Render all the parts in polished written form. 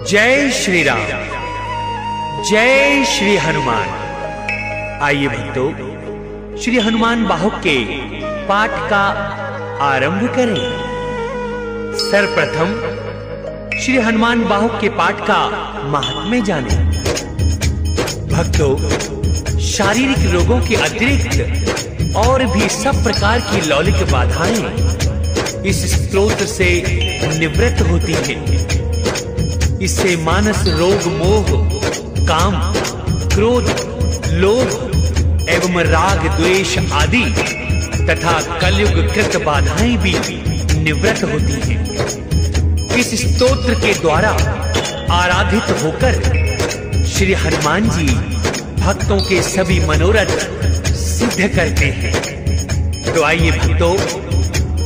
जय श्री राम, जय श्री हनुमान। आइए भक्तों, श्री हनुमान बाहुक के पाठ का आरंभ करें। सर्वप्रथम श्री हनुमान बाहुक के पाठ का महात्म्य जानें। भक्तों, शारीरिक रोगों के अतिरिक्त और भी सब प्रकार की लौकिक बाधाएं इस स्तोत्र से निवृत्त होती हैं। इससे मानस रोग, मोह, काम, क्रोध, लोभ एवं राग, द्वेष आदि तथा कलयुग कृत बाधाएं भी निवृत्त होती हैं। इस स्तोत्र के द्वारा आराधित होकर श्री हनुमान जी भक्तों के सभी मनोरथ सिद्ध करते हैं। तो आइए भक्तों,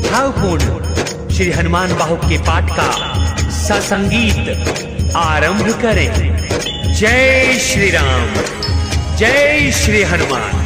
भावपूर्ण श्री हनुमान बाहुक के पाठ का ससंगीत आरंभ करें। जय श्री राम, जय श्री हनुमान।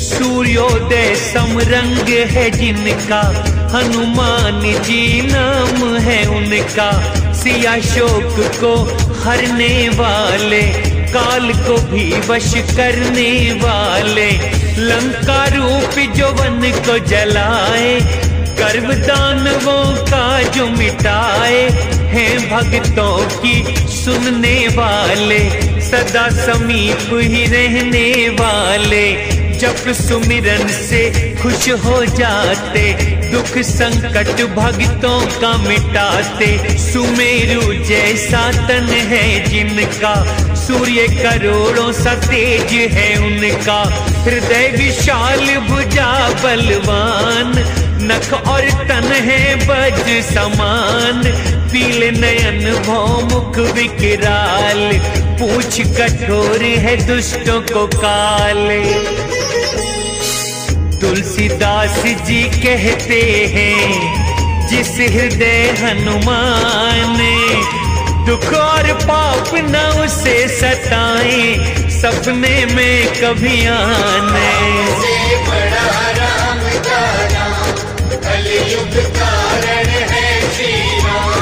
सूर्योदय समरंग है जिनका, हनुमान जी नाम है उनका। सिया शोक को हरने वाले, काल को भी वश करने वाले। लंका रूप जो वन को जलाए, गर्व दानवों का जो मिटाए। हैं भक्तों की सुनने वाले, सदा समीप ही रहने वाले। जप सुमिरन से खुश हो जाते, दुख संकट भक्तों का मिटाते। सुमेरु जैसा तन है जिनका, सूर्य करोड़ों सा तेज है उनका। हृदय विशाल भुजा बलवान, नख और तन है वज समान। पीले नयन भौमुख विकराल, पूछ कठोर है दुष्टों को काले। तुलसीदास जी कहते हैं, जिस हृदय हनुमान, दुख और पाप न उसे सताए, सपने में कभी आने। से बड़ा राम का नाम, कलयुग कारण है श्री राम।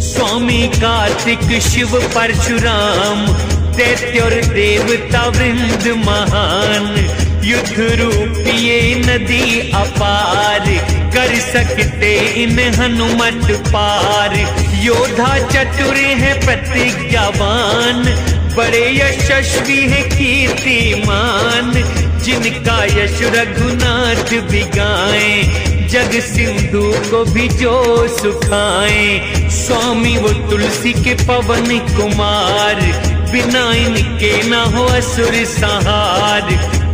स्वामी कार्तिक शिव परशुराम, दैत्य और देवता वृंद महान। युद्ध रूपी नदी अपार, कर सकते इन हनुमत पार। योद्धा चतुर है प्रतिज्ञावान, बड़े यशस्वी है कीर्तिमान। जिनका यश रघुनाथ बिगाए, जग सिंधु को भी जो सुखाए। स्वामी वो तुलसी के पवन कुमार, बिना इनके न हो असुर संहार।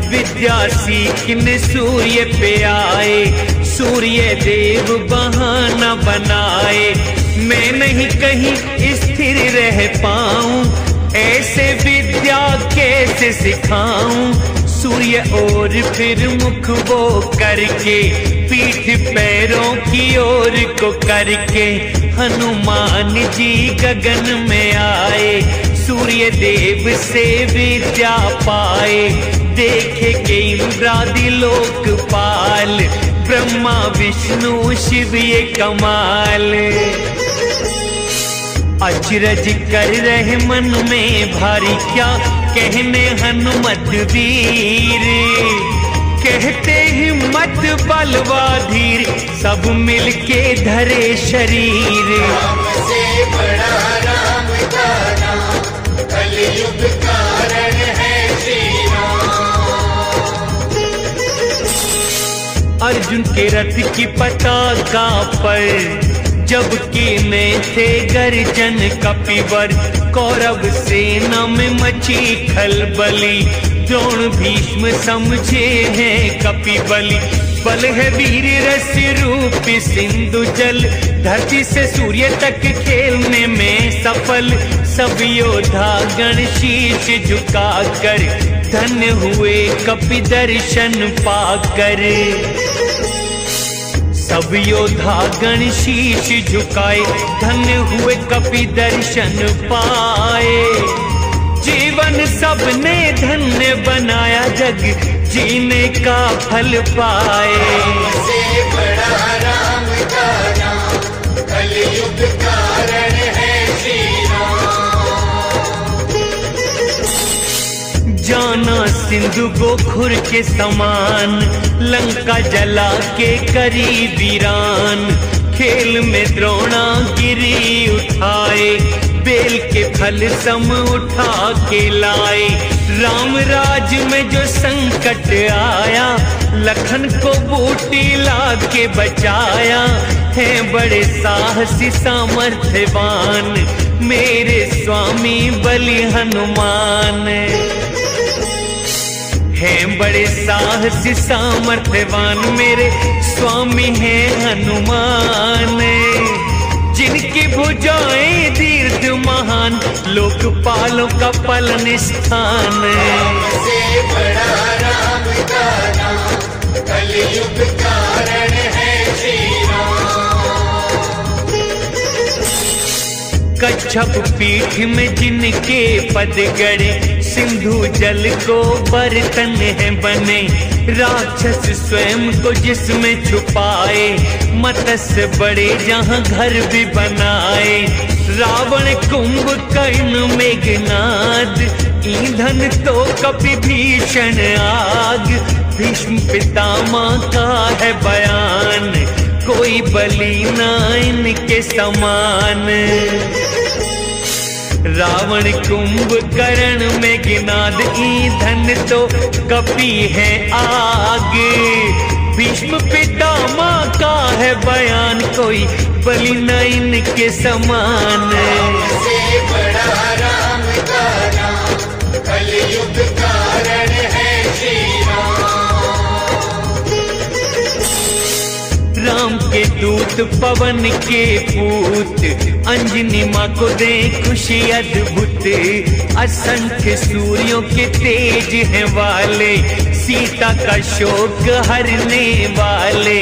विद्या सीखने सूर्य पे आए, सूर्य देव बहाना बनाए। मैं नहीं कहीं स्थिर रह पाऊं, ऐसे विद्या कैसे सिखाऊं। सूर्य और फिर मुख वो करके, पीठ पैरों की ओर को करके। हनुमान जी गगन में आए, सूर्य देव से विद्या पाए। देखे के इंद्रादि लोकपाल, ब्रह्मा विष्णु शिव ये कमाल। अचरज कर रहे मन में भारी, क्या कहने हनुमत वीर। कहते हिम्मत बलवा धीर, सब मिलके धरे शरीर। राम से बड़ा राम का नाम, कलयुग कारण है श्री राम। अर्जुन के रथ की पताका पर जब कीने थे गर्जन कपिवर, कौरव सेना में मची खलबली, द्रोण भीष्म समझे हैं कपिबली। बल है वीर रस रूप सिंधु जल, धरती से सूर्य तक खेलने में सफल। सब योद्धा गण शीश झुकाकर, धन्य हुए कपि दर्शन पाकर। सब योद्धा गण शीश झुकाए, धन्य हुए कपि दर्शन पाए। जीवन सबने धन्य बनाया, जग जीने का फल पाए। से बड़ा राम का नाम, कलयुग कारण है श्री राम। जाना सिंधु गोखुर के समान, लंका जला के करी वीरान। खेल में द्रोणा गिरी उठाए, बेल के फल सम उठा के लाए। राम राज में जो संकट आया, लखन को बूटी ला के बचाया। है बड़े साहसी सामर्थ्यवान, मेरे स्वामी बलि हनुमान। हैं बड़े साहसी सामर्थ्यवान, मेरे स्वामी हैं हनुमान। जिनकी भुजाएं दीर्घ महान, लोकपालों का पालन स्थान। से बड़ा राम का नाम, कलयुग कारण है श्री राम। कच्छप पीठ में जिनके पद गड़े, सिंधु जल को बर्तन है बने। राक्षस स्वयं को जिसमें छुपाए, मत्स्य बड़े जहां घर भी बनाए। रावण कुंभकर्ण मेघनाद, ईंधन तो कपि भीषण आग। भीष्म पितामह का है बयान, कोई बलि ना इनके समान। रावण कुंभकर्ण मेघनाद, ईंधन तो कपि है आग। भीष्म पितामह का है बयान, कोई बलि न इनके समान। से बड़ा राम का नाम, कलयुग कारण है श्री राम के दूत पवन के पूत, अंजनी माँ को दे खुशी अद्भुत। असंख्य सूर्यों के तेज हैं वाले, सीता का शोक हरने वाले।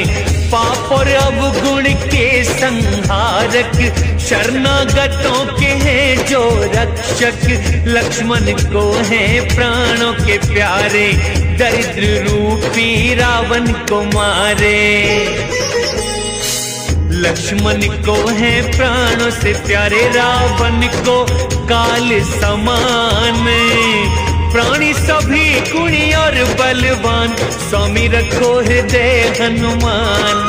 पाप और अवगुण के संहारक, शरणागतों के हैं जो रक्षक। लक्ष्मण को हैं प्राणों के प्यारे, दरिद्र रूपी रावण को मारे। लक्ष्मण को है प्राणों से प्यारे, रावण को काल समान। प्राणी सभी गुणी और बलवान, स्वामी रखो हृदय हनुमान।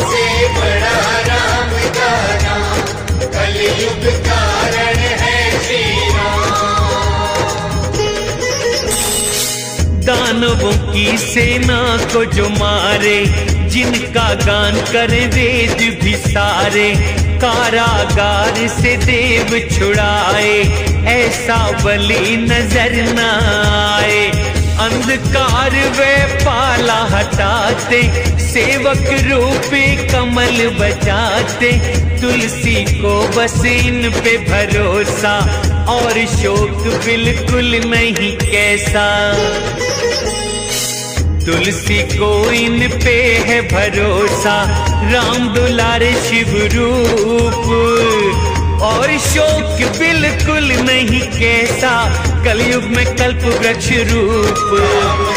से बड़ा राम का नाम, कलयुग कारण है श्री राम। दानवों की सेना को जो मारे, जिनका गान करे वेद भी सारे। कारागार से देव छुड़ाए, ऐसा बलि नजर न आए। अंधकार वे पाला हटाते, सेवक रूपी कमल बचाते। तुलसी को बस इन पे भरोसा, और शोक बिल्कुल नहीं कैसा। तुलसी को इन पे है भरोसा, राम दुलारे शिव रूप। और शोक बिल्कुल नहीं कैसा, कलयुग में कल्प वृक्ष रूप।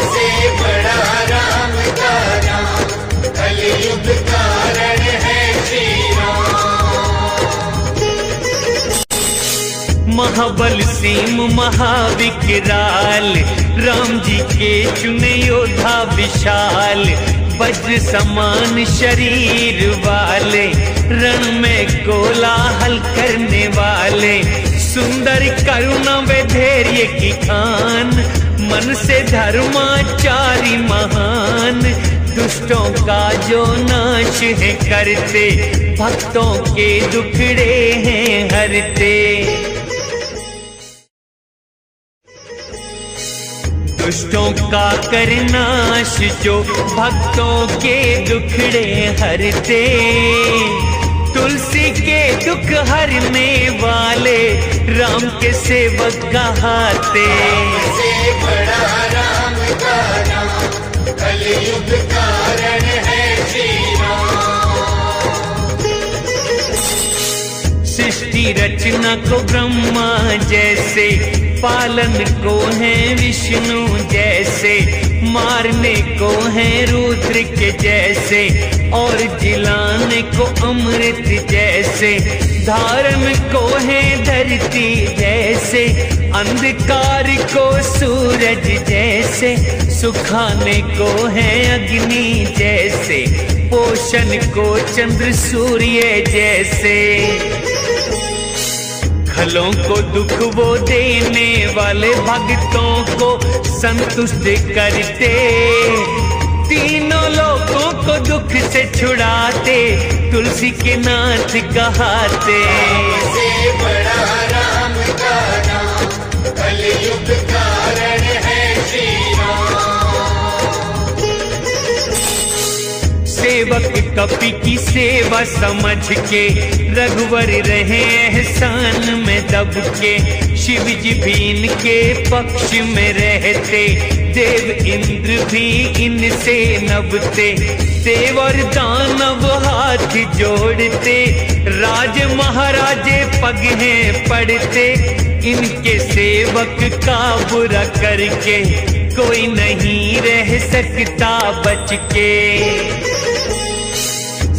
से बड़ा राम का नाम, कलयुग कारण है श्री राम। महाबल सीम महाविकराल, राम जी के चुने योद्धा विशाल। वज्र समान शरीर वाले, रण में कोलाहल करने वाले। सुंदर करुणा व धैर्य की खान, मन से धर्माचारी महान। दुष्टों का जो नाश है करते, भक्तों के दुखड़े हैं हरते। दुष्टों का करनाश जो भक्तों के दुखड़े हरते, तुलसी के दुख हरने वाले राम के सेवक कहाते। से बड़ा राम का नाम, कलयुग कारण है श्री राम। सृष्टि रचना को ब्रह्मा जैसे, पालन को है विष्णु जैसे, मारने को है रुद्र के जैसे, और जिलाने को अमृत जैसे, धारण को है धरती जैसे, अंधकार को सूरज जैसे, सुखाने को है अग्नि जैसे, पोषण को चंद्र सूर्य जैसे। खलों को दुख वो देने वाले, भक्तों को संतुष्ट करते, तीनों लोगों को दुख से छुड़ाते, तुलसी के नाथ कहाते। से बड़ा राम का नाम, कलयुग कारण है श्री राम। सेवक कपि की सेवा समझ के, रघुवर रहे एहसान में दब के, शिव जी भी इनके पक्ष में रहते, देव इंद्र भी इनसे नभते, देव और दानव हाथ जोड़ते, राज महाराजे पगहे पड़ते, इनके सेवक का बुरा करके कोई नहीं रह सकता बच के।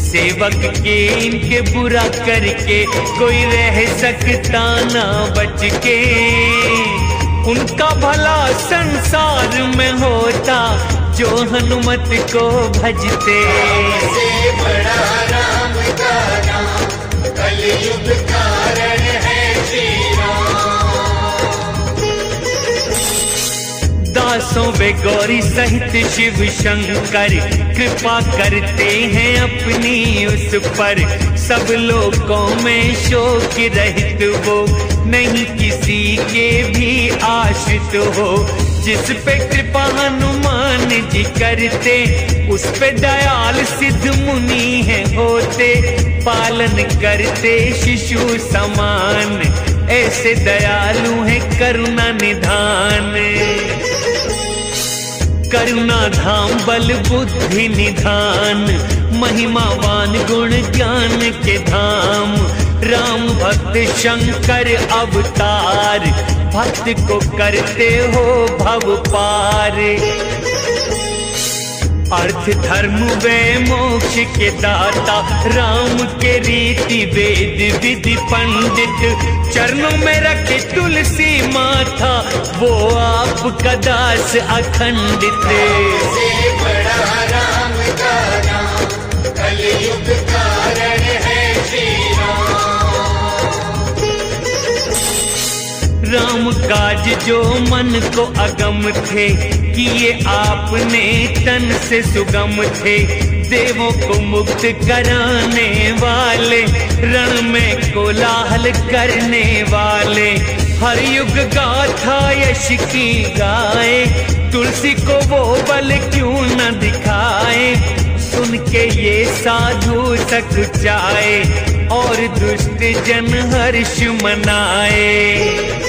सेवक के इनके बुरा करके कोई रह सकता ना बच के, उनका भला संसार में होता जो हनुमत को भजते। से बड़ा राम का नाम, कलयुग कारण है श्री राम। दासों वे गौरी सहित शिव शंकर, कृपा करते हैं अपनी उस पर, सब लोगों में शोक रहित वो, नहीं किसी के भी आश्रित हो, जिस पे कृपा हनुमान जी करते, उस पे दयाल सिद्ध मुनि है होते, पालन करते शिशु समान, ऐसे दयालु है करुणा निधान। करुणा धाम बल बुद्धि निधान, महिमावान गुण ज्ञान के धाम, राम भक्त शंकर अवतार, भक्त को करते हो भव पार। अर्थ धर्म वे मोक्ष के दाता, राम के रीति वेद विधि पंडित, चरणों में रखे तुलसी माथा, वो आपका दास अखंडित। से बड़ा राम का नाम, कलयुग कारण है श्री राम काज जो मन को अगम थे, किए आपने तन से सुगम थे, देवों को मुक्त कराने वाले, रण में कोलाहल करने वाले, हर युग गाथा यश की गाए, तुलसी को वो बल क्यों न दिखाए, सुन के ये साधु सकुचाए, और दुष्ट जन हर्ष मनाए।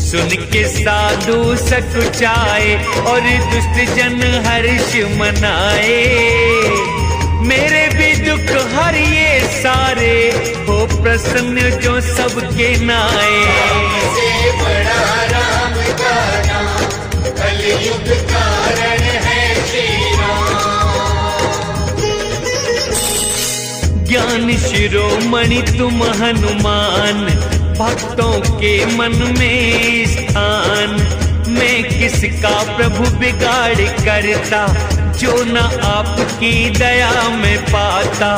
सुन के साधु सकुचाए और दुष्ट जन हर्ष मनाए, मेरे भी दुख हरिए सारे, हो प्रसन्न जो सबके नाए। से बड़ा राम का नाम, कलयुग कारण है श्री राम। ज्ञान शिरोमणि तुम हनुमान, भक्तों के मन में स्थान, मैं किसका प्रभु बिगाड़ करता, जो न आपकी दया में पाता,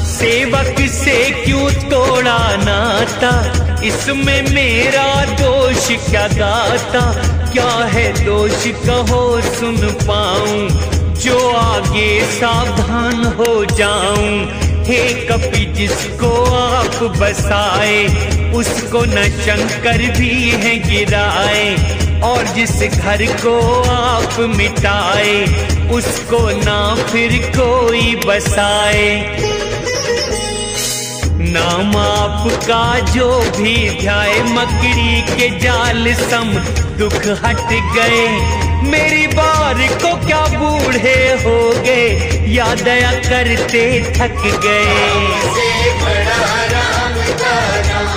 सेवक से क्यों तोड़ा नाता, इसमें मेरा दोष क्या गाता, क्या है दोष कहो सुन पाऊं, जो आगे सावधान हो जाऊं। हे कपि जिसको आप बसाए, उसको न शंकर भी है गिराए। और जिस घर को आप मिटाए, उसको ना फिर कोई बसाए। नाम आपका जो भी ध्याए, मकड़ी के जाल सम दुख हट गए। मेरी बार को क्या बूढ़े हो गए, या दया करते थक गए। से बड़ा राम का नाम,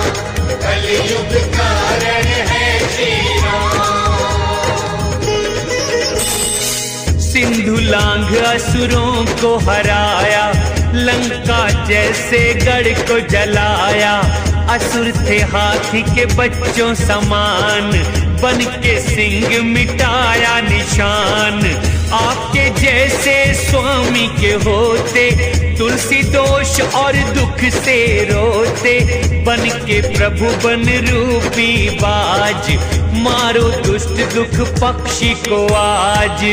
कलयुग कारण है श्री राम। सिंधु लांघ असुरों को हराया, लंका जैसे गढ़ को जलाया। असुर थे हाथी के बच्चों समान, बन के सिंह मिटाया निशान। आपके जैसे स्वामी के होते, तुलसी दोष और दुख से रोते। बन के प्रभु बन रूपी बाज, मारो दुष्ट दुख पक्षी को आज।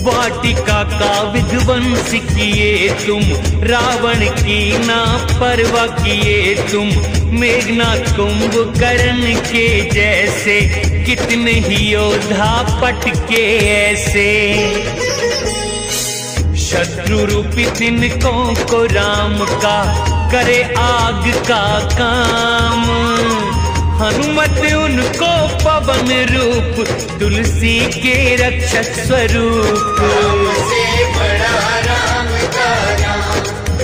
वाटिका का विध्वंस किए तुम, रावण की ना परवाह किए तुम। मेघनाथ कुंभकर्ण के जैसे, कितने ही योद्धा पटके ऐसे। शत्रु रूपी तिनकों को राम का, करे आग का काम। हनुमत उनको पवन रूप, तुलसी के रक्षक स्वरूप। से बड़ा राम का नाम,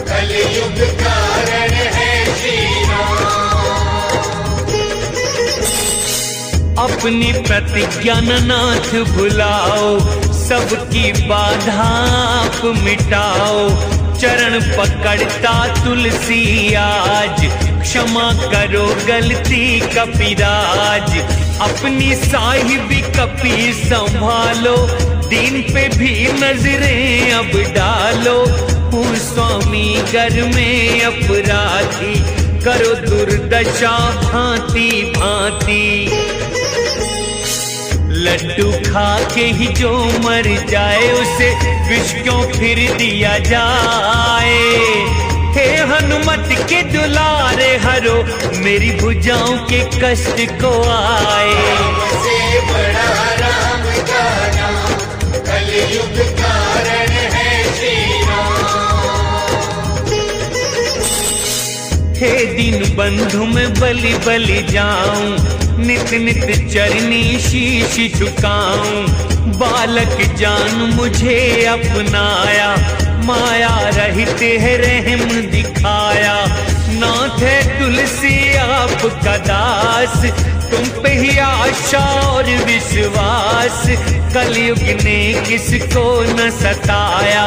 कलयुग कारण है श्री राम। अपनी प्रतिज्ञा नाथ भुलाओ, सबकी बाधा आप मिटाओ। चरण पकड़ता तुलसी आज, क्षमा करो गलती कपिराज। अपनी साहिबी कपि संभालो, दीन पे भी नजरें अब डालो। हूँ स्वामी घर में अपराधी, करो दुर्दशा भांति भांति। लड्डू खा के ही जो मर जाए, उसे विष क्यों फिर दिया जाए। हे हनुमत के दुलारे हरो, मेरी भुजाओं के कष्ट को आए। से बड़ा राम का नाम, कलयुग कारण है श्री राम। हे दीन बंधु मैं बलि बलि जाऊं, नित नित चरनी शीश झुकाऊं। बालक जान मुझे अपनाया, माया रहित है रहम दिखाया। नाथ है तुलसी आपका दास, तुम पे ही आशा और विश्वास। कलयुग ने किसको न सताया,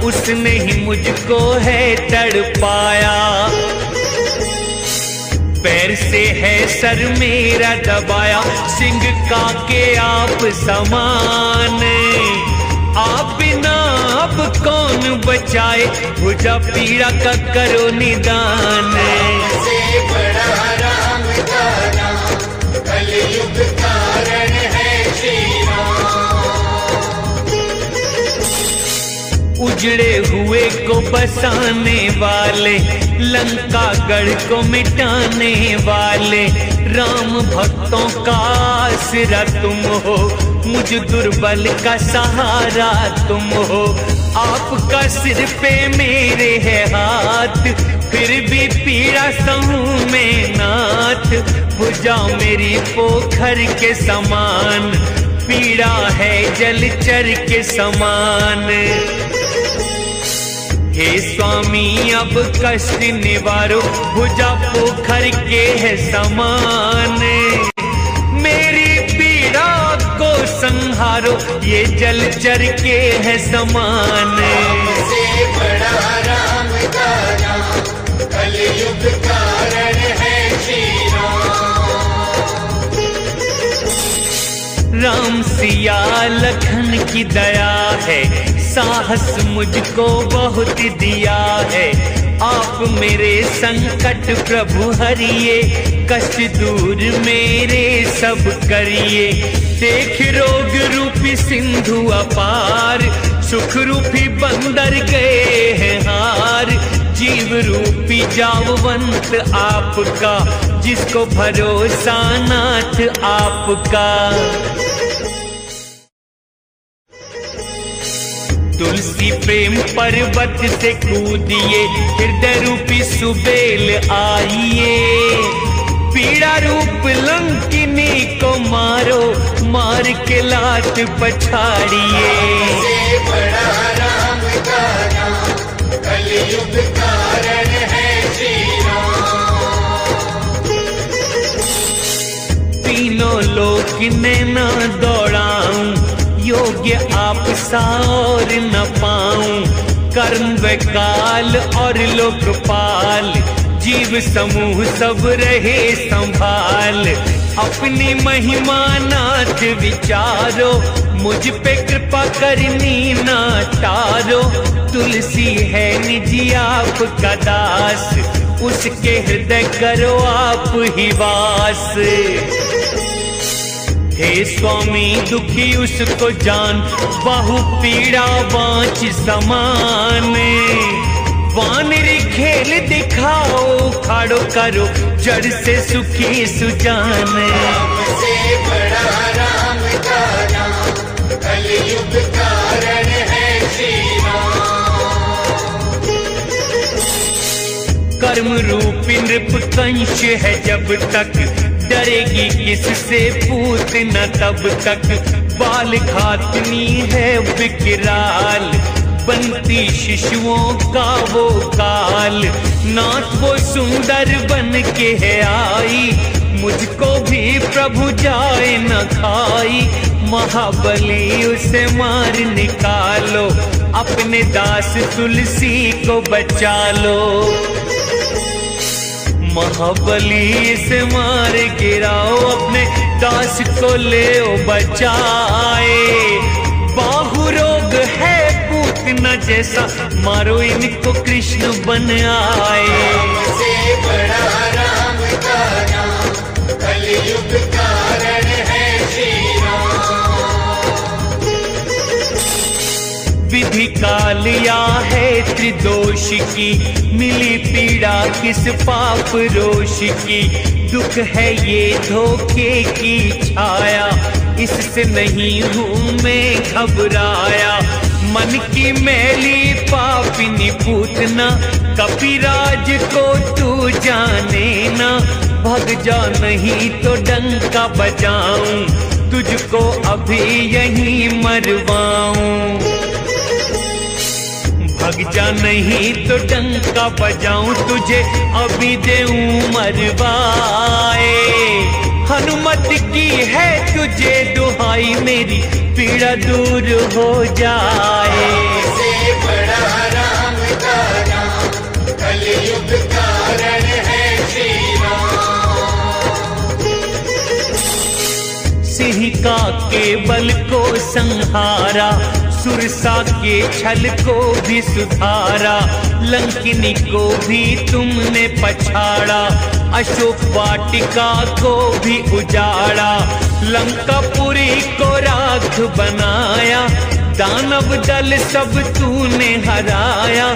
उसने ही मुझको है तड़पाया। पैर से है सर मेरा दबाया, सिंह का के आप समान। आप बिना अब कौन बचाए, भुजा पीड़ा का करो निदान। से बड़ा राम का नाम, कलयुग कारण है श्री राम। उजड़े हुए को बसाने वाले, लंका गढ़ को मिटाने वाले। राम भक्तों का आसरा तुम हो, मुझ दुर्बल का सहारा तुम हो। आपका सिर पे मेरे है हाथ, फिर भी पीड़ा सहूं मैं नाथ। भुजा मेरी पोखर के समान, पीड़ा है जलचर के समान। हे स्वामी अब कष्ट निवारो, भुजा पोखर के है समान। मेरी पीड़ा को संहारो, ये जलचर के है समान। से बड़ा राम का नाम, कलयुग कारण है श्री राम। राम सिया लखन की दया है, साहस मुझको बहुत दिया है। आप मेरे संकट प्रभु हरिए, कष्ट दूर मेरे सब करिए। देख रोग रूपी सिंधु अपार, सुख रूपी बंदर गए हैं हार। जीव रूपी जाववंत आपका, जिसको भरोसा नाथ आपका। तुलसी प्रेम पर्वत से कूदिए, हृदय रूपी सुबेल आइए। पीड़ा रूप लंकिनी को मारो, मार के लात पछाड़िए। से बड़ा राम का नाम, कलयुग कारण है श्री राम। तीनों लोक ने न दौड़ाऊं, योग्य आप सा और न पाऊं। कर्म व काल और लोकपाल, जीव समूह सब रहे संभाल। अपनी महिमा नाथ विचारो, मुझ पे कृपा करनी ना टारो। तुलसी है निजी आपका दास, उसके हृदय करो आप ही वास। हे स्वामी दुखी उसको जान, बहु पीड़ा बाँच समान। वानरी खेल दिखाओ, खाड़ो करो जड़ से सुखी सुजान। से बड़ा राम का नाम, कलयुग कारण है श्री राम। कर्म रूपी नृप कंश है जब तक, डरेगी किससे पूत न तब तक। बाल घातनी है विकराल, बनती शिशुओं का वो काल। नाथ वो सुंदर बन के है आई, मुझको भी प्रभु जाए न खाई। महाबली उसे मार निकालो, अपने दास तुलसी को बचा लो। महाबली से मार गिराओ, अपने दास को ले बचाए। बाहु रोग है पूतना जैसा, मारो इनको कृष्ण बन आए। से बड़ा राम का नाम, कलयुग कारण है श्री राम। विधि कालिया है त्रिदोष की, मिली पीड़ा किस पाप रोष की। दुख है ये धोखे की छाया, इससे नहीं हूँ मैं घबराया। मन की मैली पापिनी पूतना, कपिराज को तू जाने ना। भग जा नहीं तो डंका बजाऊं, तुझको अभी यहीं मरवाऊं। भग जा नहीं तो डंका बजाऊं, तुझे अभी देऊं मरवाए। हनुमत की है तुझे दुहाई, मेरी पीड़ा दूर हो जाए। से बड़ा राम का नाम, कलयुग कारण है श्री राम। सिंहिका के बल को संहारा, सुरसा के छल को भी सुधारा। लंकिनी को भी तुमने पछाड़ा, अशोक वाटिका को भी उजाड़ा। लंकापुरी को राख बनाया, दानव दल सब तूने हराया।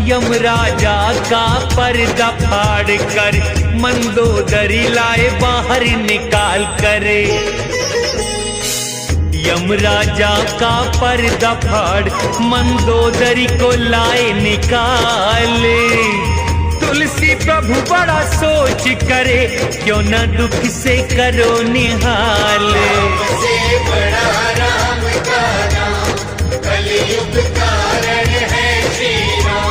यमराजा का पर्दा फाड़ कर, मंदोदरी लाए बाहर निकाल करे। यमराजा का पर्दा फाड़, मंदोदरी को लाए निकाले। तुलसी प्रभु बड़ा सोच करे, क्यों न दुख से करो निहाल। से बड़ा राम का नाम, कलयुग कारण है श्री राम।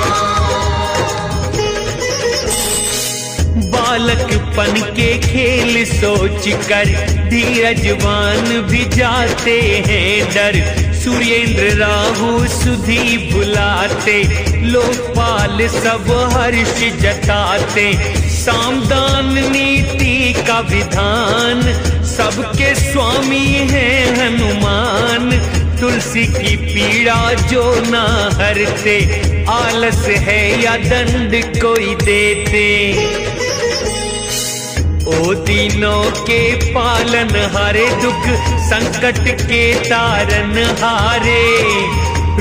बालकपन के खेल सोच कर, धीरजवान भी जाते हैं डर। सूर्येंद्र राहु सुधी बुलाते, लोकपाल सब हर्ष जताते। सामदान नीति का विधान, सबके स्वामी है हनुमान। तुलसी की पीड़ा जो ना हरते, आलस है या दंड कोई देते। ओ तीनों के पालन हारे, दुख संकट के तारन हारे,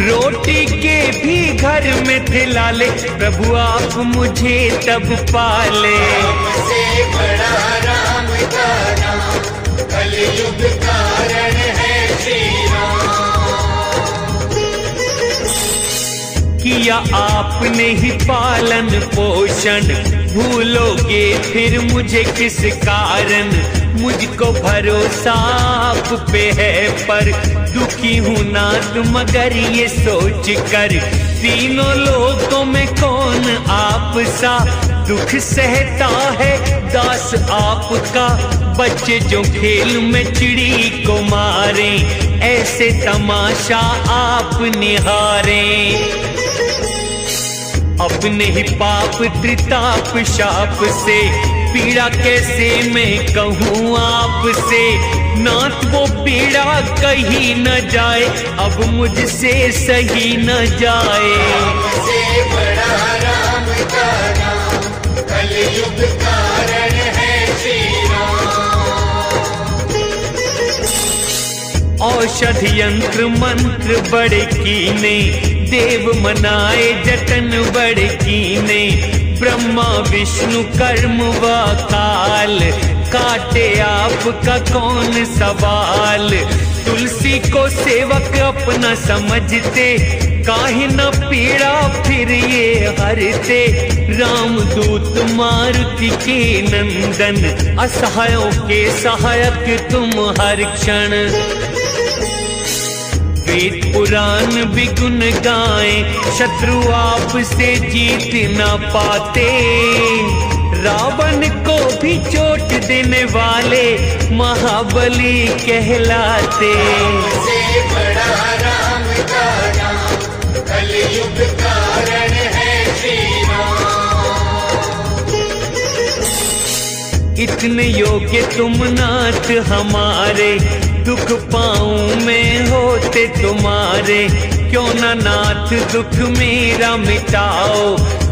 रोटी के भी घर में थे लाले, प्रभु आप मुझे तब पाले। से बड़ा राम का नाम, कलयुग कारण है श्री राम। किया आपने ही पालन पोषण, भूलोगे फिर मुझे किस कारण। मुझको भरोसा आप पे है, पर दुखी हूँ नाथ मगर ये सोच कर, तीनों लोगों में कौन आप सा, दुख सहता है दास आपका। बच्चे जो खेल में चिड़ी को मारे, ऐसे तमाशा आप निहारें। अपने ही पाप त्रिताप शाप से, पीड़ा कैसे मैं कहूँ आपसे। नाथ वो पीड़ा कहीं न जाए, अब मुझसे सही न जाए। से बड़ा राम का नाम, कलयुग कारण है श्री राम। औषध यंत्र मंत्र बड़े कीने, देव मनाए जतन बड़े कीने। ब्रह्मा विष्णु कर्म व काल, काटे आपका कौन सवाल। तुलसी को सेवक अपना समझते, काहे न पीड़ा फिर ये हरते। रामदूत मारुति के नंदन, असहायों के सहायक तुम हर क्षण। वेद पुराण भी गुण गाएं, शत्रु आपसे जीत न पाते। रावण को भी चोट देने वाले महाबली कहलाते। से बड़ा राम का नाम, कलयुग कारण है श्री राम। इतने योग्य तुम नाथ हमारे, दुख पाऊं मैं होते तुम्हारे। क्यों न नाथ दुख मेरा मिटाओ,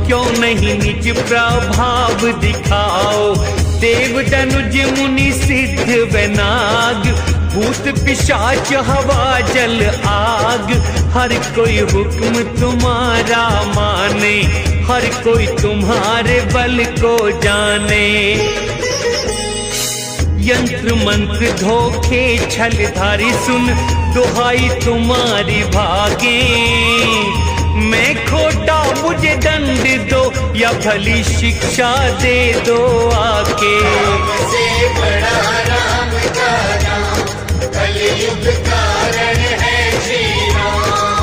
क्यों नहीं निज प्रभाव दिखाओ। देव तनुज मुनि सिद्ध व नाग, भूत पिशाच हवा जल आग। हर कोई हुक्म तुम्हारा माने, हर कोई तुम्हारे बल को जाने। यंत्र मंत्र धोखे छलधारी, सुन दुहाई तुम्हारी भागे। मैं खोटा मुझे दंड दो, या भली शिक्षा दे दो आके। से बड़ा राम का नाम, कलयुग कारण है श्री राम।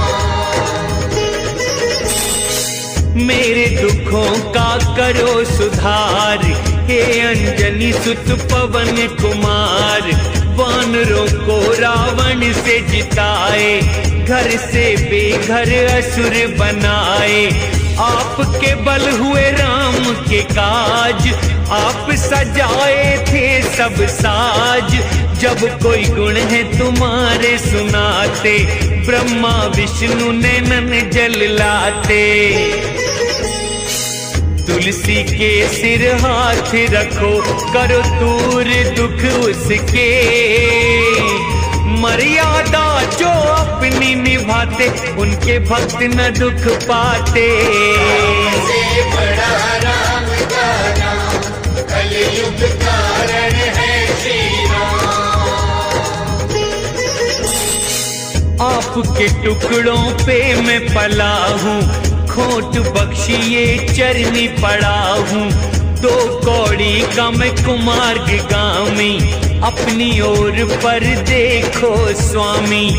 मेरे दुखों का करो सुधार, हे अंजनी सुत पवन कुमार। वानरों को रावण से जिताए, घर से बेघर असुर बनाए। आपके बल हुए राम के काज, आप सजाए थे सब साज। जब कोई गुण है तुम्हारे सुनाते, ब्रह्मा विष्णु नैनन जल लाते। तुलसी के सिर हाथ रखो, करो दूर दुख उसके। मर्यादा जो अपनी निभाते, उनके भक्त न दुख पाते। से बड़ा राम का नाम, कलयुग कारण है श्री राम। आपके टुकड़ों पे मैं पला हूँ, खोट बख्शिए चरनी पड़ा हूँ। दो कौड़ी का मैं कुमार्ग गामी, अपनी ओर पर देखो स्वामी।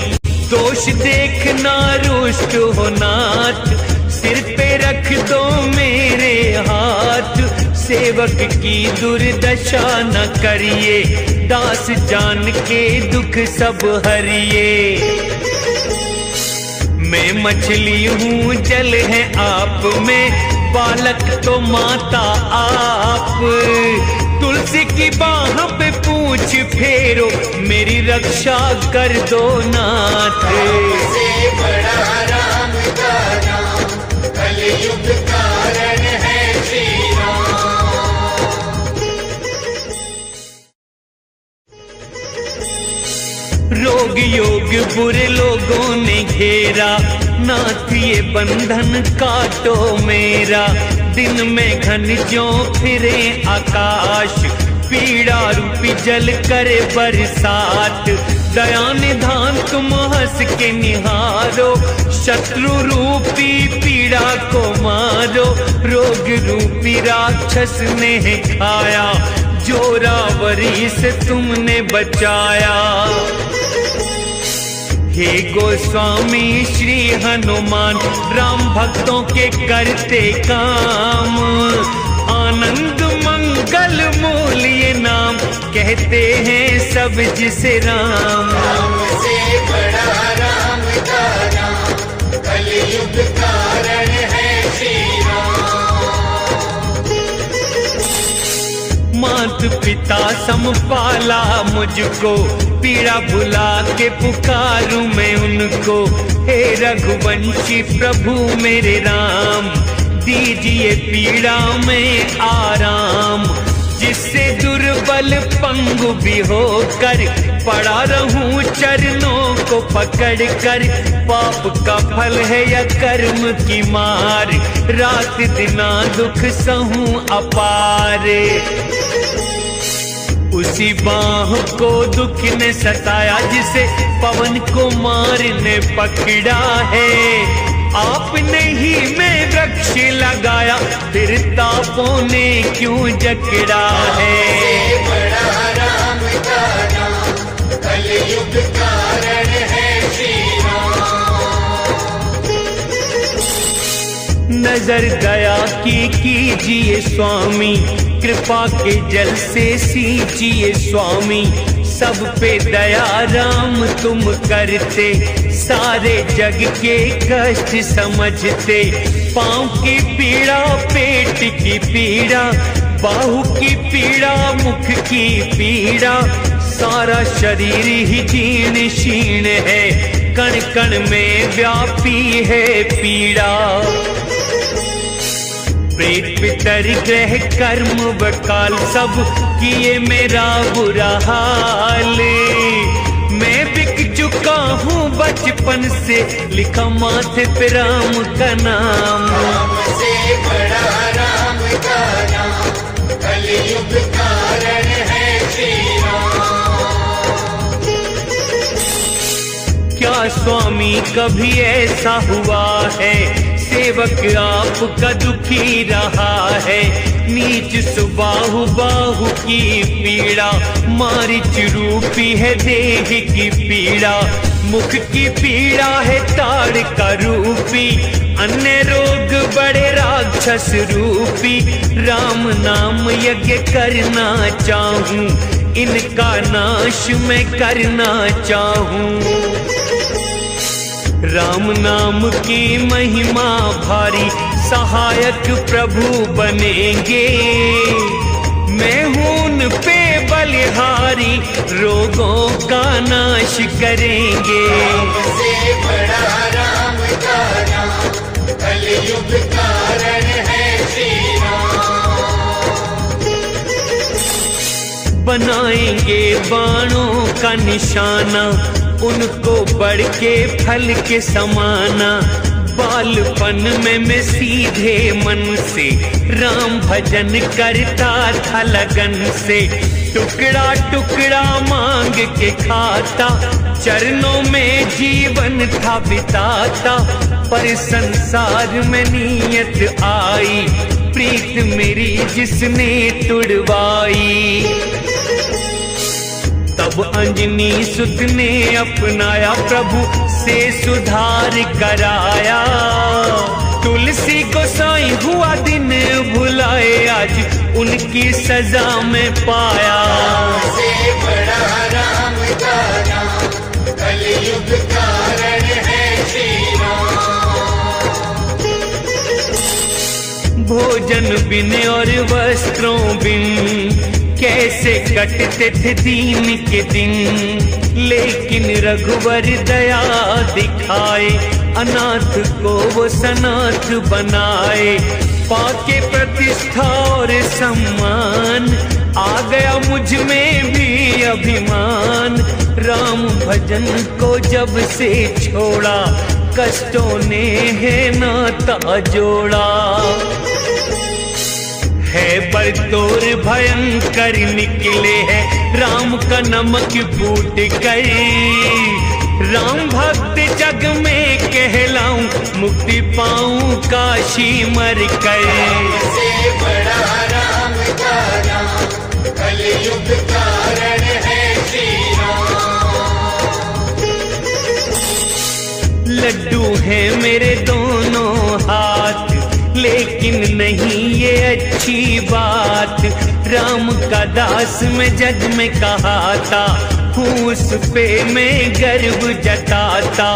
दोष देखना रुष्ट हो नाथ, सिर पे रख दो मेरे हाथ। सेवक की दुर्दशा न करिए, दास जान के दुख सब हरिए। मैं मछली हूँ जल है आप में, बालक तो माता आप। तुलसी की बाह पे पूछ फेरो, मेरी रक्षा कर दो नाथ। से बड़ा राम का नाम, कलयुग कारण है श्री राम। रोग योग बुरे लोगों ने घेरा, नाथ ये बंधन काटो मेरा। दिन में घन ज्यों फिरे आकाश, पीड़ा रूपी जल करे बरसात। दया निधान तुम हंस के निहारो, शत्रु रूपी पीड़ा को मारो। रोग रूपी राक्षस ने खाया, जोरावरी से तुमने बचाया। हे गोस्वामी श्री हनुमान, राम भक्तों के करते काम। आनंद मंगल मूल ये नाम, कहते हैं सब जिसे राम। राम से बड़ा राम का नाम, कलयुग कारण है श्री राम। मात पिता समपाला मुझको, पीड़ा भुला के पुकारूं मैं उनको। हे रघुवंशी प्रभु मेरे राम, दीजिए पीड़ा में आराम। जिससे दुर्बल पंगु भी होकर, पड़ा रहूं चरणों को पकड़ कर। पाप का फल है या कर्म की मार, रात दिना दुख सहूं अपार। उसी बाह को दुख ने सताया, जिसे पवन को मार ने पकड़ा है। आपने ही में वृक्ष लगाया, फिर तापों ने क्यों जकड़ा है। से बड़ा राम का नाम, कलयुग कारण है श्री राम। नजर दया की कीजिए स्वामी, कृपा के जल से सींचिए स्वामी। सब पे दया राम तुम करते, सारे जग के कष्ट समझते। पाँव की पीड़ा, पेट की पीड़ा, बाहु की पीड़ा, मुख की पीड़ा। सारा शरीर ही जीर्ण शीर्ण है, कण कण में व्यापी है पीड़ा। प्रेत पितर ग्रह कर्म बकाल, सब किए मेरा बुरा हाल। मैं बिक चुका हूँ बचपन से, लिखा माथे पे राम का नाम। राम से बड़ा राम का नाम, कलयुग कारण है श्री राम। क्या स्वामी कभी ऐसा हुआ है, सेवक आपका दुखी रहा है। नीच सुबाहु बाहु की पीड़ा, मारिच रूपी है देह की पीड़ा। मुख की पीड़ा है ताड़ का रूपी, अन्य रोग बड़े राक्षस रूपी। राम नाम यज्ञ करना चाहूं, इनका नाश मैं करना चाहूं। राम नाम की महिमा भारी, सहायक प्रभु बनेंगे। मैं हूं उन पे बलिहारी, रोगों का नाश करेंगे। से बड़ा राम का नाम, कलयुग कारण है श्री राम। बनाएंगे बाणों का निशाना, उनको बढ़ के फल के समाना। बालपन में मैं सीधे मन से, राम भजन करता था लगन से। टुकड़ा टुकड़ा मांग के खाता, चरणों में जीवन था बिताता। पर संसार में नियत आई, प्रीत मेरी जिसने तुड़वाई। तब अंजनी सुत ने अपनाया, प्रभु से सुधार कराया। तुलसी गोसाई हुआ दिन भुलाए, आज उनकी सजा में पाया। से बड़ा राम का नाम, कलयुग कारण है श्री राम। भोजन बिन और वस्त्रों बिन कैसे कटते थे दीन के दिन, लेकिन रघुवर दया दिखाए, अनाथ को वो सनाथ बनाए। पाके प्रतिष्ठा और सम्मान, आ गया मुझ में भी अभिमान। राम भजन को जब से छोड़ा, कष्टों ने है नाता जोड़ा। है बरतोर भयंकर निकले है, राम का नमक फूट कर। राम भक्त जग में कहलाऊं, मुक्ति पाऊं काशी मर कर। से बड़ा राम का नाम, कलयुग कारण है श्री राम। लड्डू है मेरे दोनों हाथ, लेकिन नहीं ये अच्छी बात। राम का दास मैं जग में कहाता हूँ, उस पे मैं गर्व जताता।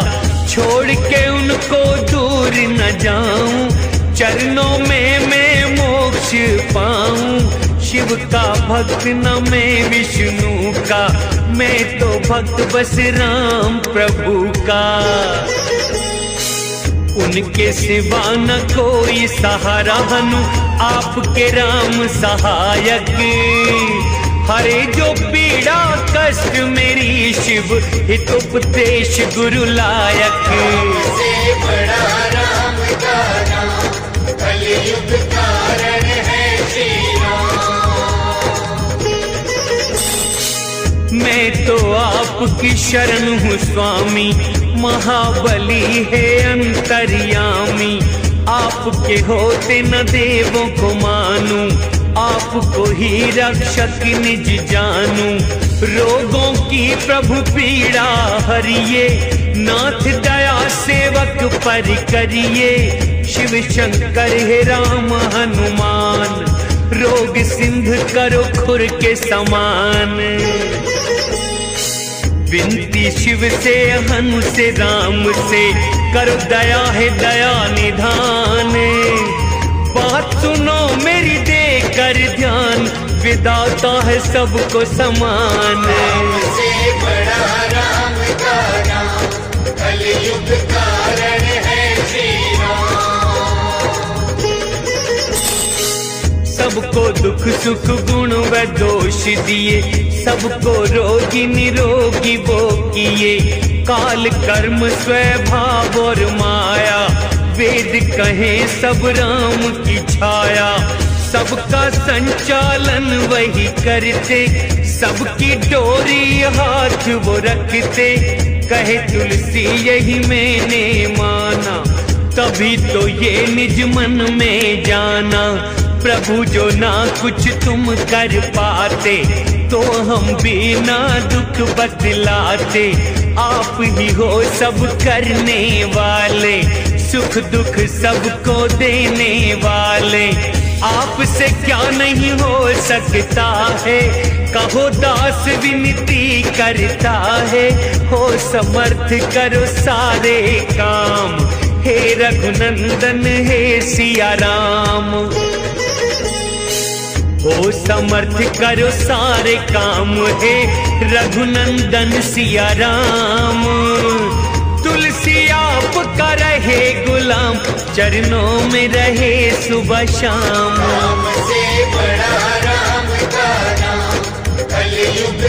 छोड़ के उनको दूर न जाऊं, चरणों में मैं मोक्ष पाऊं। शिव का भक्त न मैं विष्णु का, मैं तो भक्त बस राम प्रभु का। उनके सिवा न कोई सहारा हनु, आपके राम सहायक। हरे जो पीड़ा कष्ट मेरी, शिव हित उपदेश गुरु लायक। से बड़ा राम का नाम, कलयुग कारण है श्री राम। मैं तो आपकी शरण हूँ स्वामी, महाबली है अंतर्यामी। आपके होते न देवों को मानूं, आपको ही रक्षक निज जानूं। रोगों की प्रभु पीड़ा हरिये, नाथ दया सेवक पर करिए। शिव शंकर है राम हनुमान, रोग सिंध करो खुर के समान। विनती शिव से हनु से राम से, करो दया है दया निधान। बात सुनो मेरी देकर ध्यान, विदाता है सबको समान। से बड़ा राम का नाम, कलयुग कारण है श्री राम। सबको दुख सुख गुण व दोष दिए, सबको रोगी निरोगी वो किए। काल कर्म स्वभाव और माया, वेद कहे सब राम की छाया। सबका संचालन वही करते, सबकी डोरी हाथ वो रखते। कहे तुलसी यही मैंने माना, तभी तो ये निज मन में जाना। प्रभु जो ना कुछ तुम कर पाते, तो हम भी ना दुख बतलाते। आप ही हो सब करने वाले, सुख दुख सबको देने वाले। आपसे क्या नहीं हो सकता है, कहो दास विनती करता है। हो समर्थ करो सारे काम, हे रघुनंदन हे सिया राम। हो समर्थ करो सारे काम, हे रघुनंदन सिया राम। तुलसी आपका रहे गुलाम, चरणों में रहे सुबह शाम। राम से बड़ा राम का नाम, कलयुग